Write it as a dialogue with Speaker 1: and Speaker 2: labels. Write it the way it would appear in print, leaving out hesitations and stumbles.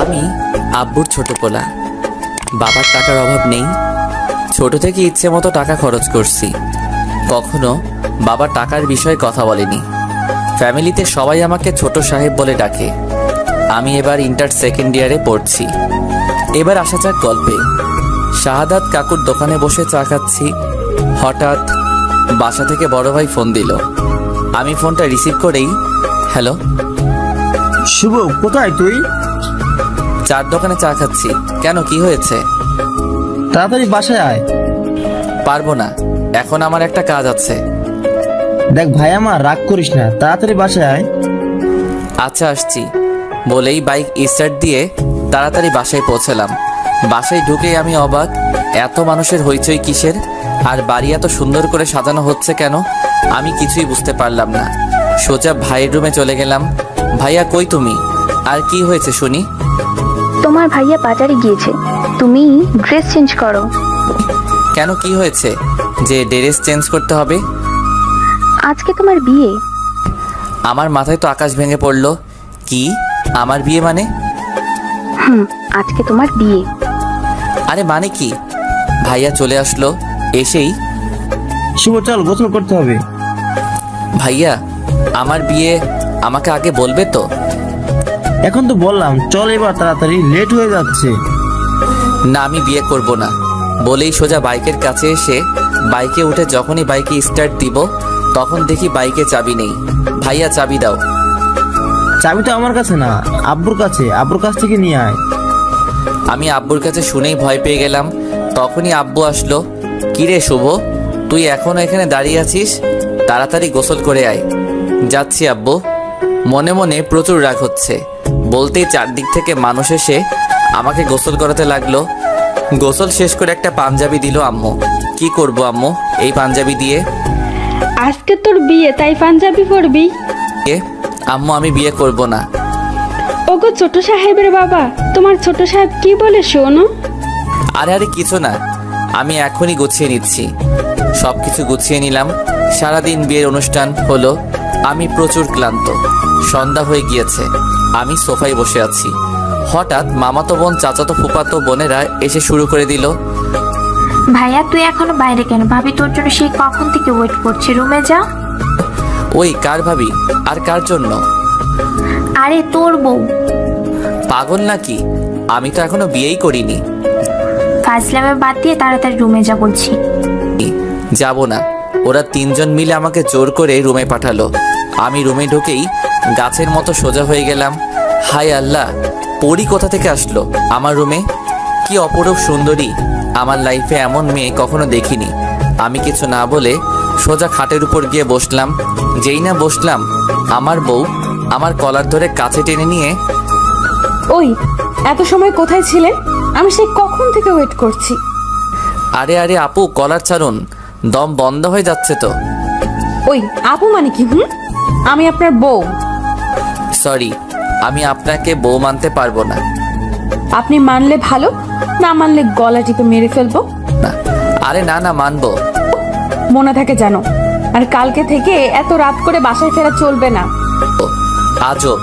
Speaker 1: আমি আব্বুর ছোট পোলা। বাবার টাকার অভাব নেই। ছোট থেকে ইচ্ছে মতো টাকা খরচ করছি। কখনো বাবা টাকার বিষয়ে কথা বলেনি। ফ্যামিলিতে সবাই আমাকে ছোট সাহেব বলে ডাকে। আমি এবার ইন্টার সেকেন্ড ইয়ারে পড়ছি। এবার আসা যাক গল্পে। শাহাদাত কাকুর দোকানে বসে চা খাচ্ছি। হঠাৎ বাসা থেকে বড় ভাই ফোন দিল। আমি ফোনটা রিসিভ করেই, হ্যালো।
Speaker 2: শুভ, কোথায় তুই?
Speaker 1: চার দোকানে চা খাচ্ছি। কেন, কি হয়েছে?
Speaker 2: তাড়াতাড়ি বাসায় আয়।
Speaker 1: পারবো না, এখন আমার একটা কাজ আছে।
Speaker 2: দেখ ভাই, আমার রাগ করিস না, তাড়াতাড়ি বাসায় আয়।
Speaker 1: আচ্ছা, আসছি বলেই বাইক স্টার্ট দিয়ে তাড়াতাড়ি বাসায় পৌঁছলাম। বাসায় ঢুকেই আমি অবাক, এত মানুষের হইচই কিসের? আর বাড়ি এত সুন্দর করে সাজানো হচ্ছে কেন? আমি কিছুই বুঝতে পারলাম না। সোজা ভাইয়ের রুমে চলে গেলাম। ভাইয়া, কই তুমি? আর কি হয়েছে শুনি?
Speaker 3: তোমার ভাইয়া বাজারে গিয়েছে, তুমি ড্রেস চেঞ্জ করো।
Speaker 1: কেন, কি হয়েছে যে ড্রেস চেঞ্জ করতে হবে?
Speaker 3: আজকে তোমার বিয়ে।
Speaker 1: আমার মাথায় তো আকাশ ভেঙে পড়লো। কি, আমার বিয়ে মানে?
Speaker 3: আজকে তোমার বিয়ে।
Speaker 1: আরে মানে কি? ভাইয়া চলে আসলো। এসেই,
Speaker 2: শুভ চল, গোসল করতে হবে।
Speaker 1: ভাইয়া আমার বিয়ে, আমাকে আগে বলবে তো?
Speaker 2: এখন তো বললাম, চল এবার তাড়াতাড়ি, লেট হয়ে যাচ্ছে।
Speaker 1: না, আমি বিয়ে করব না বলেই সোজা বাইকের কাছে এসে বাইকে উঠে যখনই বাইকে স্টার্ট দিব তখন দেখি বাইকে চাবি নেই। ভাইয়া, চাবি দাও।
Speaker 2: চাবি তো আমার কাছে না, আব্বুর কাছে, আব্বুর কাছ থেকে নিয়ে আয়।
Speaker 1: আমি আব্বুর কাছে শুনেই ভয় পেয়ে গেলাম। তখনই আব্বু আসলো। কিরে শুভ, তুই এখনো এখানে দাঁড়িয়ে আছিস? তাড়াতাড়ি গোসল করে আয়। যাচ্ছি আব্বু। মনে মনে প্রচুর রাগ হচ্ছে। বলতেই চারদিক থেকে মানুষ এসে আমাকে গোসল করাতে লাগলো। গোসল শেষ করে একটা পাঞ্জাবি দিল আম্মু। কি করব আম্মু এই পাঞ্জাবি দিয়ে?
Speaker 4: আজকে তোর বিয়ে, তাই পাঞ্জাবি পরবি?
Speaker 1: আম্মু, আমি বিয়ে করব না।
Speaker 4: ওগো ছোট সাহেবের বাবা, তোমার ছোট সাহেব কি বলে শোনো?
Speaker 1: আরে আরে কিছু না, আমি এখনই গুছিয়ে নিচ্ছি। সব কিছু গুছিয়ে নিলাম। সারাদিন বিয়ের অনুষ্ঠান হলো। আমি প্রচুর ক্লান্ত। সন্ধ্যা হয়ে গিয়েছে। আমি সোফায় বসে আছি। হঠাৎ মামাতো বোন, চাচাতো ফুপাতো বোনেরা এসে শুরু করে দিল।
Speaker 5: ভাইয়া তুই এখনো বাইরে কেন? ভাবি তোর জন্য সেই কখন থেকে ওয়েট করছে, রুমে যা।
Speaker 1: ওই কার ভাবি? আর কার জন্য?
Speaker 5: আরে তোর বউ।
Speaker 1: পাগল নাকি? আমি তো এখনো বিয়েই করিনি।
Speaker 5: ফাজলামে বাদ দিয়ে তাড়াতাড়ি রুমে যা বলছি।
Speaker 1: যাব না। ওরা তিনজন মিলে আমাকে জোর করে রুমে পাঠালো। আমি রুমে ঢুকেই গাছের মতো সোজা হয়ে গেলাম। হায় আল্লাহ, পরি কোথা থেকে আসলো আমার রুমে? কি অপরূপ সুন্দরী! আমার লাইফে এমন মেয়ে কখনো দেখিনি। আমি কিছু না বলে সোজা খাটের উপর গিয়ে বসলাম। যেই না বসলাম, আমার বউ আমার কলার ধরে কাছে টেনে নিয়ে,
Speaker 4: ওই এত সময় কোথায় ছিলেন? আমি সেই কখন থেকে ওয়েট করছি।
Speaker 1: আরে আরে আপু, কলার ছাড়ুন, দম বন্ধ হয়ে যাচ্ছে তো।
Speaker 4: ওই আপু মানে কি? আমি আপনার বউ।
Speaker 1: সরি, আমি আপনাকে বউ মানতে পারবো না।
Speaker 4: আপনি মানলে ভালো, না মানলে গলা টিপে মেরে ফেলবো।
Speaker 1: না, আরে না না, মানবো।
Speaker 4: মনে থাকে জানো। আর কালকে থেকে এত রাত করে বাসায় ফেরা চলবে না।
Speaker 1: আজব,